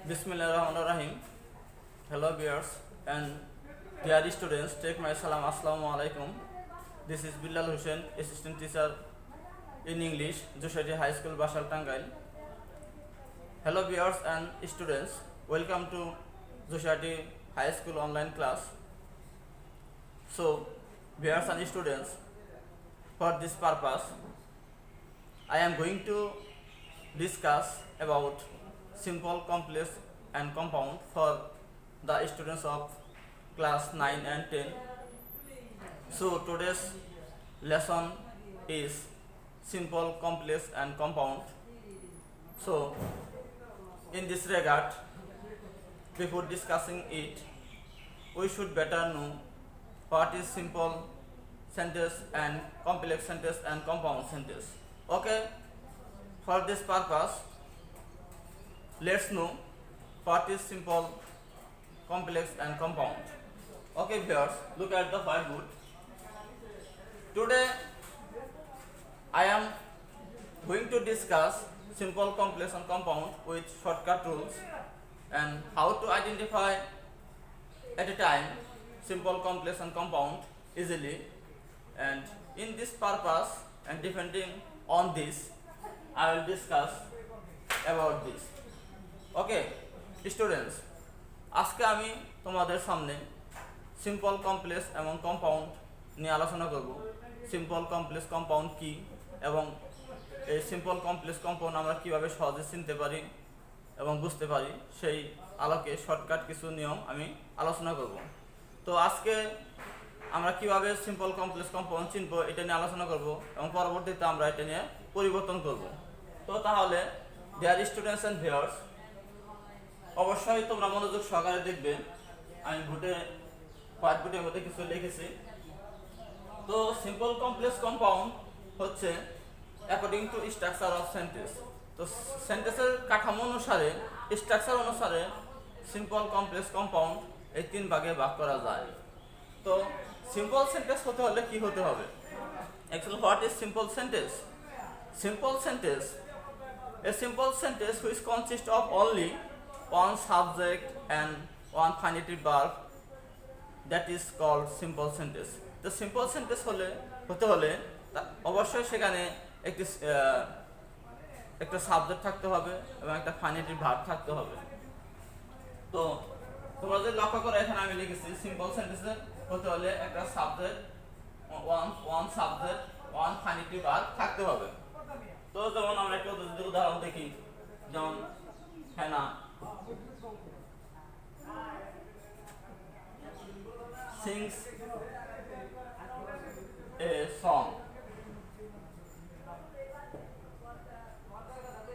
Bismillahirrahmanirrahim. Hello viewers and dear students, take my salam. Assalamu alaikum. This is Bilal Hussein, assistant teacher in English, Joshua High School, Bashal Tangail. Hello viewers and students, welcome to Joshua High School online class. So viewers and students, for this purpose, I am going to discuss about simple, complex and compound for the students of class 9 and 10. So today's lesson is simple, complex and compound. So in this regard, before discussing it, we should better know what is simple sentence and complex sentence and compound sentence. Okay, for this purpose, let's know what is simple, complex and compound. Okay viewers, look at the whiteboard. Today I am going to discuss simple, complex and compound with shortcut rules and how to identify at a time simple, complex and compound easily. And in this purpose and depending on this, I will discuss about this. Okay students, আজকে আমি তোমাদের সামনে simple, complex এবং compound নিয়ে আলোচনা করব। Simple, complex, compound কি এবং এই সিম্পল, কমপ্লেক্স, কম্পাউন্ড আমরা কিভাবে সহজে চিনতে পারি এবং বুঝতে পারি সেই আলোকে শর্টকাট কিছু নিয়ম আমি আলোচনা করব। তো আজকে আমরা কিভাবে সিম্পল, কমপ্লেক্স, কম্পাউন্ড চিনব এটা নিয়ে আলোচনা করব এবং পরবর্তীতে আমরা এটা নিয়ে পরিবর্তন করব। তো তাহলে ডিয়ার স্টুডেন্টস এন্ড ভিউয়ার্স, অবশ্যই তোমরা মনোযোগ সহকারে দেখবে। আমি হোয়াইট বোর্ডের মধ্যে কিছু লিখেছি। তো সিম্পল, কমপ্লেক্স, কম্পাউন্ড হচ্ছে according to structure of sentence. তো সেন্টেন্সের কাঠামো অনুসারে, স্ট্রাকচার অনুসারে সিম্পল, কমপ্লেক্স, কম্পাউন্ড এই তিন ভাগে ভাগ করা যায়। তো সিম্পল সেন্টেন্স হতে হলে কি হতে হবে? Actually what is simple sentence? Simple sentence, a simple sentence which consists of only one subject and one finite verb, that is called simple sentence. The simple sentence হতে হলে অবশ্যই সেখানে একটা সাবজেক্ট থাকতে হবে এবং একটা ফাইনাইট ভার্ব থাকতে হবে। তো তোমরা যদি লক্ষ্য করো, এখানে আমি লিখেছি সিম্পল সেন্টেন্স হতে হলে একটা subject, one subject, one finite verb থাকতে হবে। তো যেমন আমরা একটা উদাহরণ দেখি, যেমন হেনা sings a song।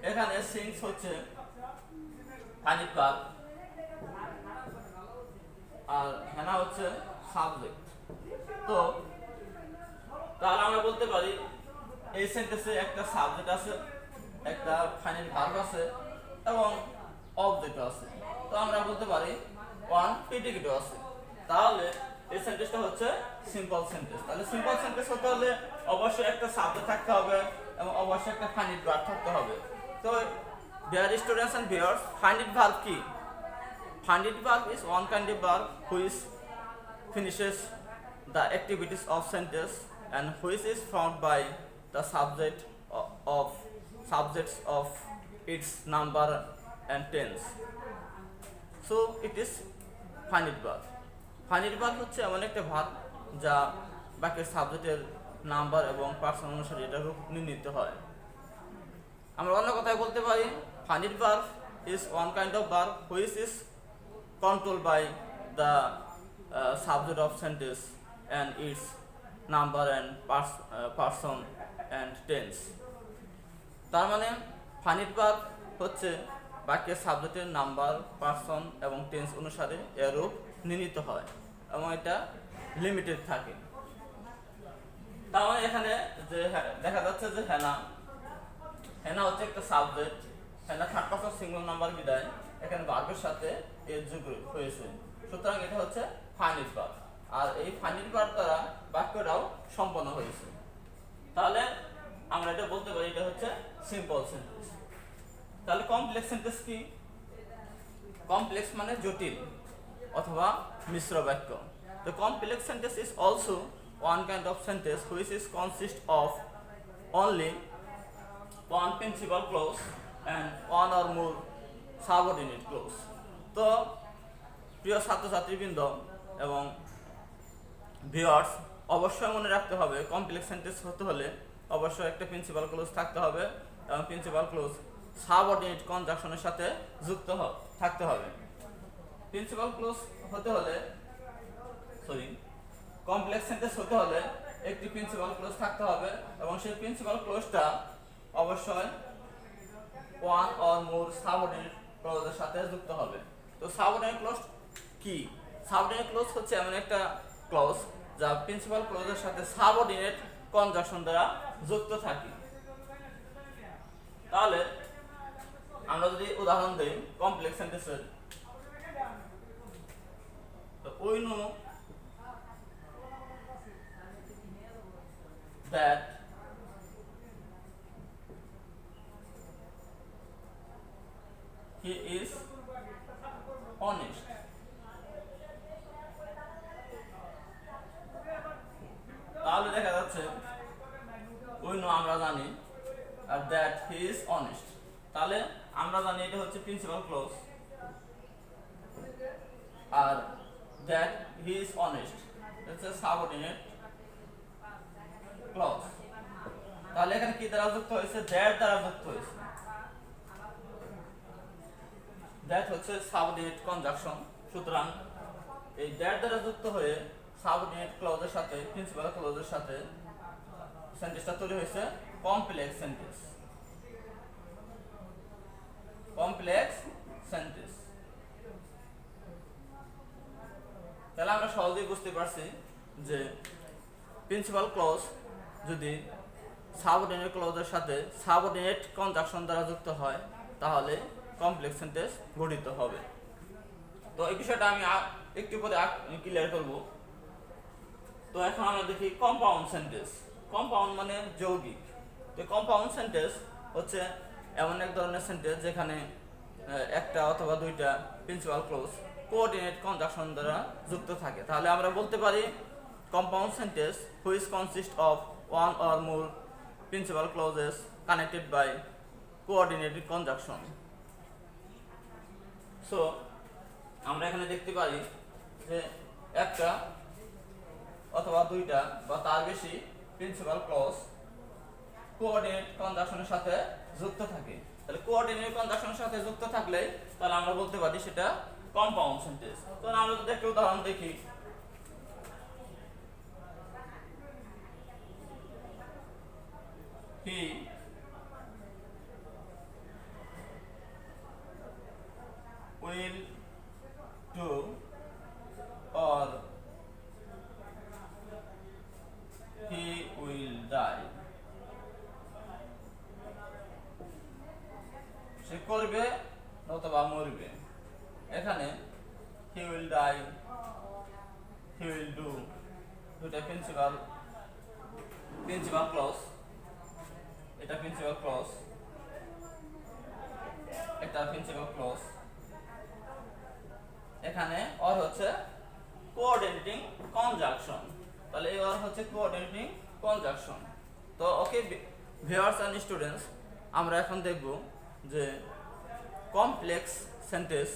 এখানে sings হচ্ছে ফাইনাইট ভার্ব আর হেনা হচ্ছে সাবজেক্ট। তো তাহলে আমরা বলতে পারি এই সেন্টেন্সে একটা সাবজেক্ট আছে, একটা ফাইনাইট ভার্ব আছে এবং অবজেক্ট আছে। তো আমরা বলতে পারি ওয়ান প্রেডিকেট আছে। তাহলে এই সেন্টেন্সটা হচ্ছে সিম্পল সেন্টেন্স। তাহলে সিম্পল সেন্টেন্স হতে হলে অবশ্যই একটা সাবজেক্ট থাকতে হবে এবং অবশ্যই একটা ফাইনাইট ভার্ব থাকতে হবে। তো dear students and viewers, finite verb কি? Finite verb is one kind of verb which finishes the activities of sentence and which is formed by the subjects of its number and tense. So it is finite verb. Finite verb হচ্ছে এমন একটা verb যা বাক্যের সাবজেক্টের number এবং person অনুসারে এটা রূপ নির্ণীত হয়। আমরা অন্য কথায় বলতে পারি finite verb is one kind of verb which is controlled by the subject of sentence and its number and person and tense. তার মানে ফাইনাইট ভার্ব হচ্ছে বাক্যের সাবজেক্টের নাম্বার, পারসন এবং টেন্স অনুসারে এর রূপ নির্ণীত হয় এবং এটা লিমিটেড থাকে। তার মানে এখানে যে দেখা যাচ্ছে যে হেনা হচ্ছে একটা সাবজেক্ট। হেনা থার্ড পারসন সিঙ্গুলার নাম্বার বিদায় এখানে ভার্বের সাথে এর যোগ হয়েছে, সুতরাং এটা হচ্ছে ফাইনাইট ভার্ব। আর এই ফাইনাইট ভার্ব দ্বারা বাক্যটাও সম্পন্ন হয়েছে। তাহলে আমরা এটা বলতে পারি এটা হচ্ছে সিম্পল সেন্টেন্স। তাহলে কমপ্লেক্স সেন্টেন্স কি? কমপ্লেক্স মানে জটিল অথবা মিশ্র বাক্য। The complex sentence is also one kind of sentence which is consist of only one principal clause and one or more subordinate clause. তো প্রিয় ছাত্রছাত্রীবৃন্দ এবং ভিউয়ার্স, অবশ্যই মনে রাখতে হবে কমপ্লেক্স সেন্টেন্স হতে হলে অবশ্যই একটা প্রিন্সিপাল ক্লোজ থাকতে হবে এবং প্রিন্সিপাল ক্লোজ সাবঅর্ডিনেট কনজাংশনের সাথে যুক্ত থাকতে হবে। প্রিন্সিপাল ক্লোজ হতে হলে কমপ্লেক্স সেন্টেন্স হতে হলে একটি প্রিন্সিপাল ক্লোজ থাকতে হবে এবং সেই প্রিন্সিপাল ক্লোজটা অবশ্যই ওয়ান অর মোর সাবঅর্ডিনেট ক্লোজের সাথে যুক্ত হবে। তো সাবঅর্ডিনেট ক্লোজ কি? সাবঅর্ডিনেট ক্লোজ হচ্ছে এমন একটা ক্লোজ যা প্রিন্সিপাল ক্লোজের সাথে সাবঅর্ডিনেট কনজাংশন দ্বারা যুক্ত থাকে। তাহলে আমরা যদি উদাহরণ দেই কমপ্লেক্স সেন্টেন্সের, তো we know that he is honest. তাহলে দেখা যাচ্ছে we know আমরা জানি আর that he is honest, তাহলে আমরা জানি এটা হচ্ছে প্রিন্সিপাল ক্লোজ আর that he is honest it's a subordinate clause। তাহলে এখানে কি দ্বারা যুক্ত হয়েছে? that দ্বারা যুক্ত হয়েছে। that হচ্ছে সাবঅর্ডিনেট কনজাংশন, সুতরাং এই that দ্বারা যুক্ত হয়ে সাবঅর্ডিনেট ক্লজের সাথে প্রিন্সিপাল ক্লজের সাথে সেন্টেন্সটা তৈরি হয়েছে কমপ্লেক্স সেন্টেন্স। Complex sentence. তাহলে আমরা সহজেই বুঝতে পারছি যে প্রিন্সিপাল ক্লজ যদি সাবঅর্ডিনেট ক্লজের সাথে সাবঅর্ডিনেট কনজাংশন দ্বারা যুক্ত হয় তাহলে কমপ্লেক্স সেন্টেন্স গঠিত হবে। তো এই বিষয়টা আমি একটু পরে ক্লিয়ার করব। তো এখন আমরা দেখি কম্পাউন্ড সেন্টেন্স। কম্পাউন্ড মানে যৌগিক। তো কম্পাউন্ড সেন্টেন্স হচ্ছে এমন এক ধরনের সেন্টেন্স যেখানে একটা অথবা দুইটা প্রিন্সিপাল ক্লোজ কোঅর্ডিনেট কনজাংশন দ্বারা যুক্ত থাকে। তাহলে আমরা বলতে পারি compound sentence which consist of one or more principal clauses connected by coordinated conjunction. So আমরা এখানে দেখতে পারি যে একটা অথবা দুইটা বা তার বেশি প্রিন্সিপাল ক্লজ কোঅর্ডিনেট কনজাংশনের সাথে যুক্ত থাকে। তাহলে কোঅর্ডিনেট কনজাংশনের সাথে যুক্ত থাকলে তাহলে আমরা বলতে পারি সেটা কম্পাউন্ড সেন্টেন্স। তো আমরা যদি একটা উদাহরণ দেখি, he will do or he will die। সে করবে অথবা মরবে। এখানে he will die, he will do দুটো প্রিন্সিপাল ক্লজ, এটা প্রিন্সিপাল ক্লজ, এটা প্রিন্সিপাল ক্লজ। এখানে অর হচ্ছে কোঅর্ডিনেটিং কনজাংশন। তাহলে এই অর হচ্ছে কোঅর্ডিনেটিং কনজাংশন। তো ওকে ভিউয়ার্স এন্ড স্টুডেন্টস, আমরা এখন দেখব যে কমপ্লেক্স সেন্টেন্স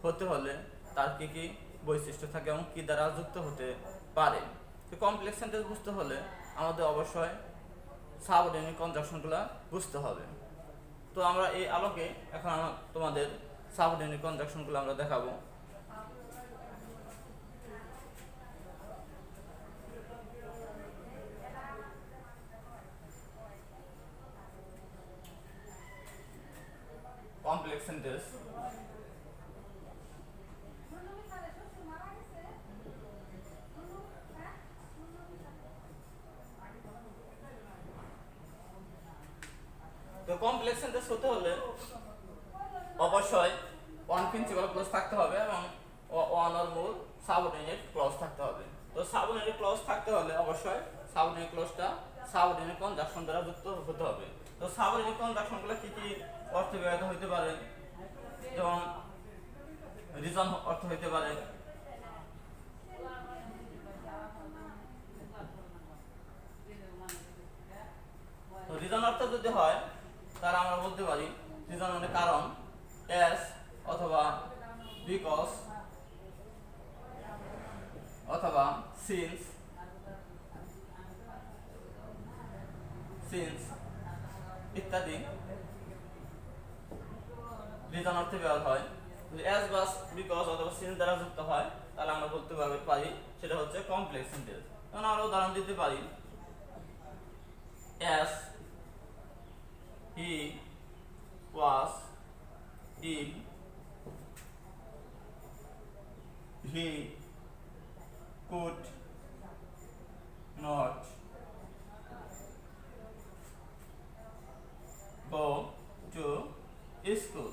হতে হলে তার কি কি বৈশিষ্ট্য থাকে এবং কি দ্বারা যুক্ত হতে পারে। তো কমপ্লেক্স সেন্টেন্স বুঝতে হলে আমাদের অবশ্যই সাবঅর্ডিনেট কনজাংশনগুলো বুঝতে হবে। তো আমরা এই আলোকে এখন তোমাদের সাবঅর্ডিনেট কনজাংশনগুলো আমরা দেখাবো। কমপ্লেক্স সেন্টেন্স তো কমপ্লেক্স সেন্টেন্স হতে হলে অবশ্যই ওয়ান প্রিন্সিপাল ক্লজ থাকতে হবে এবং one or more subordinate clause থাকতে হবে। তো সাবঅর্ডিনেট ক্লজ থাকতে হলে অবশ্যই সাবঅর্ডিনেট ক্লজটা সাবঅর্ডিনেট কনজাংশন দ্বারা যুক্ত হতে হবে। তো সাবঅর্ডিনেট কনজাংশনগুলো কি কি অর্থে ব্যবহৃত হতে পারে, যেমন রিজন অর্থ হইতে পারে তো রিজন অর্থ যদি হয় তাহলে আমরা বলতে পারি রিজন মানে কারণ, এস অথবা বিকজ অথবা সিন্স ইত্যাদি রিজন অর্থে ব্যবহার হয়। যদি এস বা বিকজ অথবা সিন্স দ্বারা যুক্ত হয় তাহলে আমরা বলতে পারি সেটা হচ্ছে কমপ্লেক্স সেন্টেন্স। কারণ আমরা উদাহরণ দিতে পারি S he was in he could not go to school.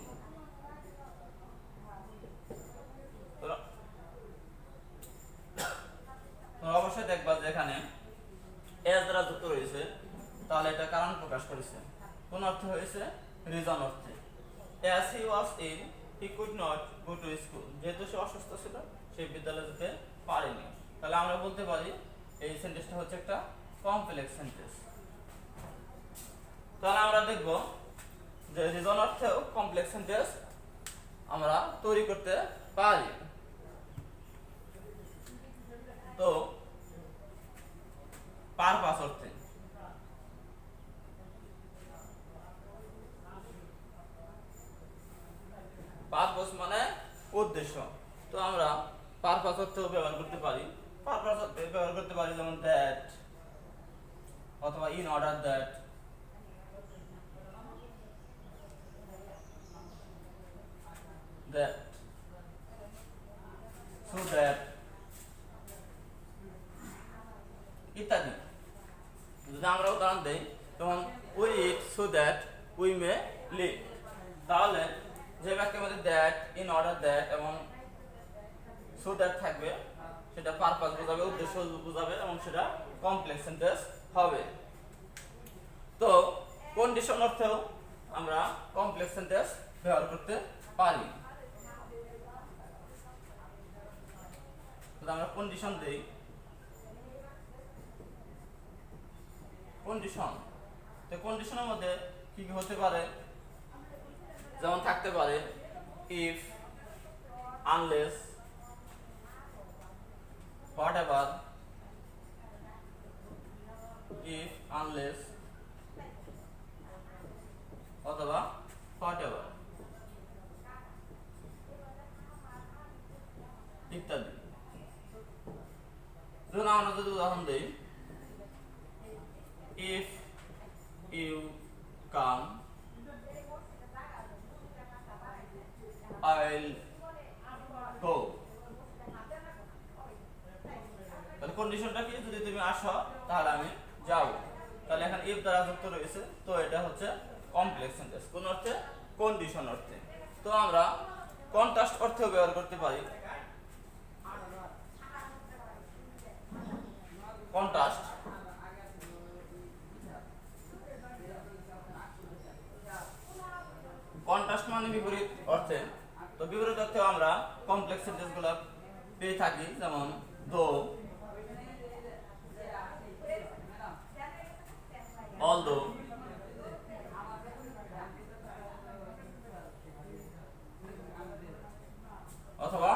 তোমরা অবশ্যই দেখবা যে এখানে এস দ্বারা যুক্ত রয়েছে তাহলে এটা কারণ প্রকাশ করেছে, কোন অর্থে হয়েছে? রিজন অর্থে। as he was ill he could not go to school, যেহেতু সে অসুস্থ ছিল সে বিদ্যালয়ে যেতে পারেনি, তাহলে আমরা বলতে পারি এই সেন্টেন্সটা হচ্ছে একটা কমপ্লেক্স সেন্টেন্স। তাহলে আমরা দেখব যে রিজন অর্থেও কমপ্লেক্স সেন্টেন্স আমরা তৈরি করতে পারি। তো পারপাস অর্থে পারপাস মানে উদ্দেশ্য, তো আমরা পারপাস অর্থেও ব্যবহার করতে পারি। পারপাস অর্থে ব্যবহার করতে পারি যেমন দ্যাট অথবা in order that, that so that ইত্যাদি। যদি আমরা উদাহরণ দেই যেমন we eat so that we may live, তাহলে যে বাক্যের মধ্যে that in order that এবং so that থাকবে সেটা পারপাস বোঝাবে, উদ্দেশ্য বোঝাবে এবং সেটা কমপ্লেক্স সেন্টেন্স হবে। তো কন্ডিশন অর্থেও আমরা কমপ্লেক্স সেন্টেন্স ব্যবহার করতে পারি। আমরা কন্ডিশন দেই, কন্ডিশন তো কন্ডিশনের মধ্যে কি কি হতে পারে, যেমন থাকতে পারে if, unless, whatever, if, unless অথবা হোয়াটএভার ইত্যাদি। ধরুন আমরা যদি উদাহরণ দেই if you come I'll go, তাহলে কন্ডিশনটা কি? যদি তুমি আসো তাহলে আমি যাব, তাহলে এখানে if দ্বারা যুক্ত রয়েছে, তো এটা হচ্ছে কমপ্লেক্স সেন্টেন্স। কোন অর্থে? কন্ডিশন অর্থে। তো আমরা কন্ট্রাস্ট অর্থেও ব্যবহার করতে পারি। কন্ট্রাস্ট কন্ট্রাস্ট মানে বিপরীত অর্থে। তো বিপরীত অর্থে আমরা কমপ্লেক্স সেন্টেন্সগুলো পেয়ে থাকি, যেমন দো, অলদো, অথবা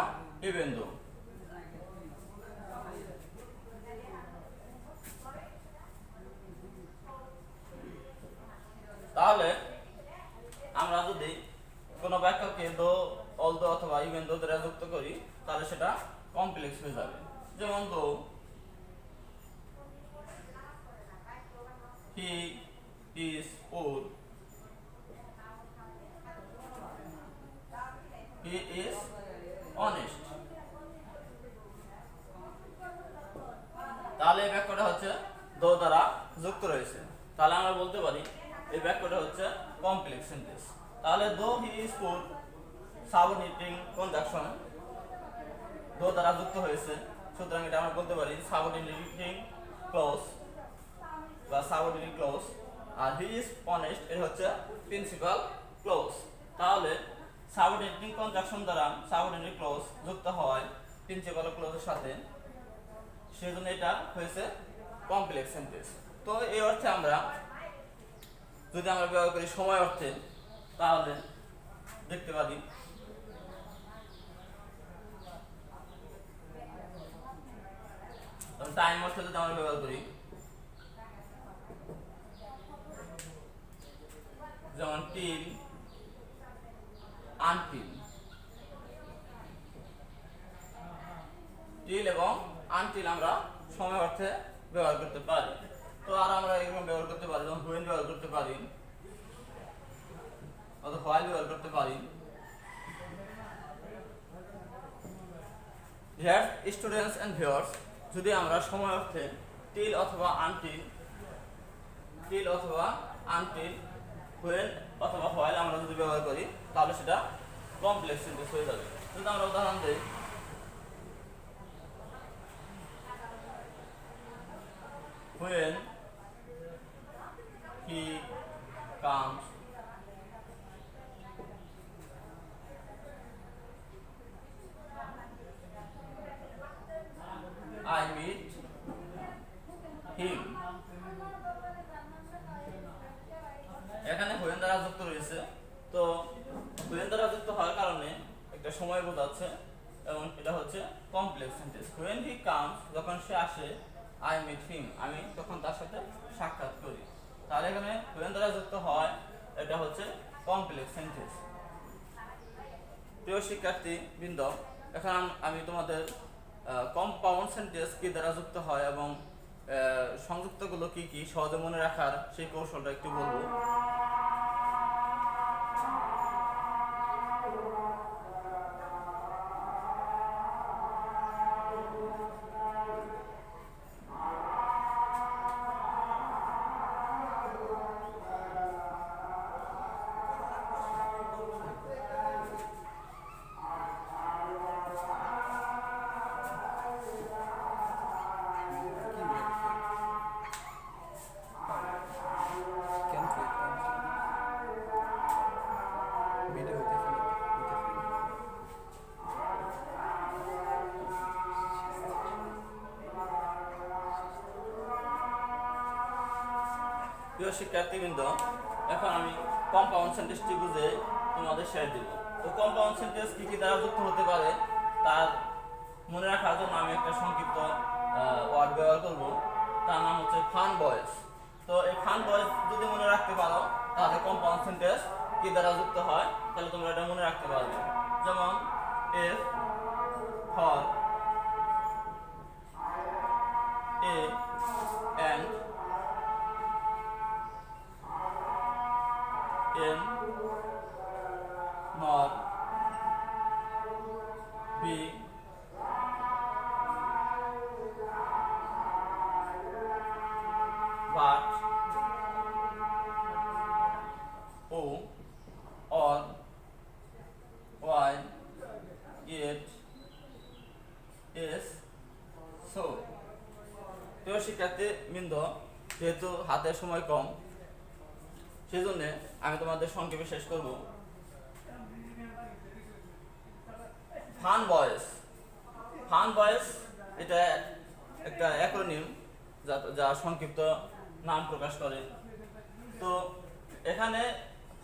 ইভেন দো। তাহলে আমরা যদি কোনো বাক্যকে দো, অলদো অথবা ইভেন দো দ্বারা যুক্ত করি তাহলে সেটা কমপ্লেক্স হয়ে যাবে। যেমন দো he is poor, he is honest, তাহলে এই বাক্যটা হচ্ছে দো দ্বারা যুক্ত রয়েছে, তাহলে আমরা বলতে পারি এই বাক্যটা হচ্ছে কমপ্লেক্স সেন্টেন্স। তাহলে though he is poor subordinating conjunction though দ্বারা যুক্ত হয়েছে, সুতরাং এটা আমরা বলতে পারি সাবঅর্ডিনেটিং ক্লজ বা সাবঅর্ডিনেট ক্লজ। আর হি ইজ অনেস্ট এর হচ্ছে প্রিন্সিপাল ক্লজ। তাহলে সাবঅর্ডিনেট সাবঅর্ডিনেটিং কনজাংশন দ্বারা সাবঅর্ডিনেট ক্লজ যুক্ত হয় প্রিন্সিপাল ক্লজের সাথে, সেজন্য এটা হয়েছে কমপ্লেক্স সেন্টেন্স। তো এই অর্থে আমরা যদি আমরা ব্যবহার করি সময় অর্থে, তাহলে দেখতে পারি টাইম অর্থে যদি আমরা ব্যবহার করি, যেমন টিল, আনটিল, টিল এবং আনটিল আমরা সময় অর্থে ব্যবহার করতে পারি। তো আর আমরা এরকম ব্যবহার করতে পারি, যেমন হুয়েন ব্যবহার করতে পারি অথবা হোয়াইল ব্যবহার করতে পারি। ডিয়ার স্টুডেন্টস এন্ড ভিউয়ার্স, যদি আমরা সময় অর্থে টিল অথবা আনটিল, হুয়েন অথবা হোয়াইল আমরা যদি ব্যবহার করি, তাহলে সেটা কমপ্লেক্স সেন্টেন্স হয়ে যাবে। যদি আমরা উদাহরণ দিই, when he comes, I meet him। এখানে when দ্বারা যুক্ত রয়েছে, তো when দ্বারা যুক্ত হওয়ার কারণে একটা সময় বোঝাচ্ছে এবং এটা হচ্ছে complex sentence. when he comes, যখন সে আসে, I meet him, আমি তখন তার সাথে সাক্ষাৎ করি। তাহলে এখানে when দ্বারা যুক্ত হয়, এটা হচ্ছে কমপ্লেক্স সেন্টেন্স। প্রিয় শিক্ষার্থী বৃন্দ, এখন আমি তোমাদের কম্পাউন্ড সেন্টেন্স কি দ্বারা যুক্ত হয় এবং সংযুক্তগুলো কি কি সহজে মনে রাখার সেই কৌশলটা একটু বলবো। প্রিয় শিক্ষার্থীবৃন্দ, এখন আমি কম্পাউন্ড সেন্টেন্সটি বুঝে তোমাদের শেয়ার দিব। তো কম্পাউন্ড সেন্টেন্স কি কি দ্বারা যুক্ত হতে পারে তার মনে রাখার জন্য আমি একটা সংক্ষিপ্ত ওয়ার্ড ব্যবহার করব, তার নাম হচ্ছে ফান বয়েস। তো এই ফান বয়েস যদি মনে রাখতে পারো, তাহলে কম্পাউন্ড সেন্টেন্স কি দ্বারা যুক্ত হয়, তাহলে তোমরা এটা মনে রাখতে পারবে। যেমন F for a and N nor B but O or Y yet is so। প্রিয় শিক্ষার্থী বৃন্দ, যেহেতু হাতে সময় কম, সেজন্য আমি তোমাদের সংক্ষেপে শেষ করব। ফান বয়েস এটা একটা অ্যাক্রোনিম যা সংক্ষিপ্ত নাম প্রকাশ করে। তো এখানে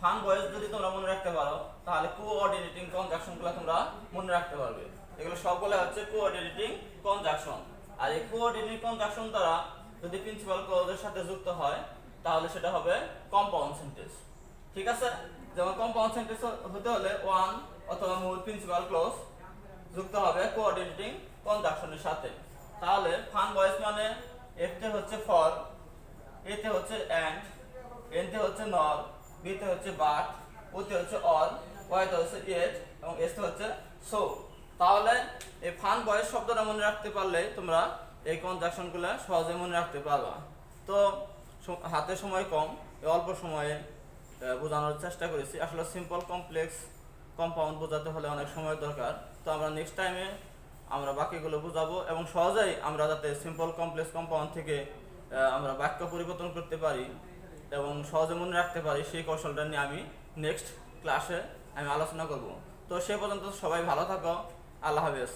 ফান বয়েস যদি তোমরা মনে রাখতে পারো, তাহলে কোঅর্ডিনেটিং কনজাংশনগুলো তোমরা মনে রাখতে পারবে। এগুলো সবগুলো হচ্ছে কোঅর্ডিনেটিং কনজাংশন। আর এই কোঅর্ডিনেটিং কনজাংশন দ্বারা যদি প্রিন্সিপাল ক্লজের সাথে যুক্ত হয়, তাহলে সেটা হবে কম্পাউন্ড সেন্টেন্স। ঠিক আছে? যেমন কম্পাউন্ড সেন্টেন্স হতে হলে ওয়ান অথবা মূল প্রিন্সিপাল ক্লজ যুক্ত হবে কোঅর্ডিনেটিং কনজাংশনের সাথে। তাহলে ফান ভয়েস মানে এফ তে হচ্ছে ফর, এ তে হচ্ছে এন্ড, এন তে হচ্ছে নর, বি তে হচ্ছে বাট, ও তে হচ্ছে অল, ওয়াই তে হচ্ছে ইট এবং এস তে হচ্ছে সো। তাহলে এই ফান ভয়েস শব্দটা মনে রাখতে পারলে তোমরা এই কনজাংশনগুলো সহজে মনে রাখতে পারবা। তো হাতে সময় কম, অল্প সময়ে বোঝানোর চেষ্টা করেছি। আসলে সিম্পল কমপ্লেক্স কম্পাউন্ড বোঝাতে হলে অনেক সময় দরকার। তো আমরা নেক্সট টাইমে আমরা বাকিগুলো বোঝাবো এবং সহজেই আমরা যাতে সিম্পল কমপ্লেক্স কম্পাউন্ড থেকে আমরা বাক্য পরিবর্তন করতে পারি এবং সহজে মনে রাখতে পারি, সেই কৌশলটা নিয়ে আমি নেক্সট ক্লাসে আমি আলোচনা করব। তো সে পর্যন্ত সবাই ভালো থাকো। আল্লাহ হাফেজ।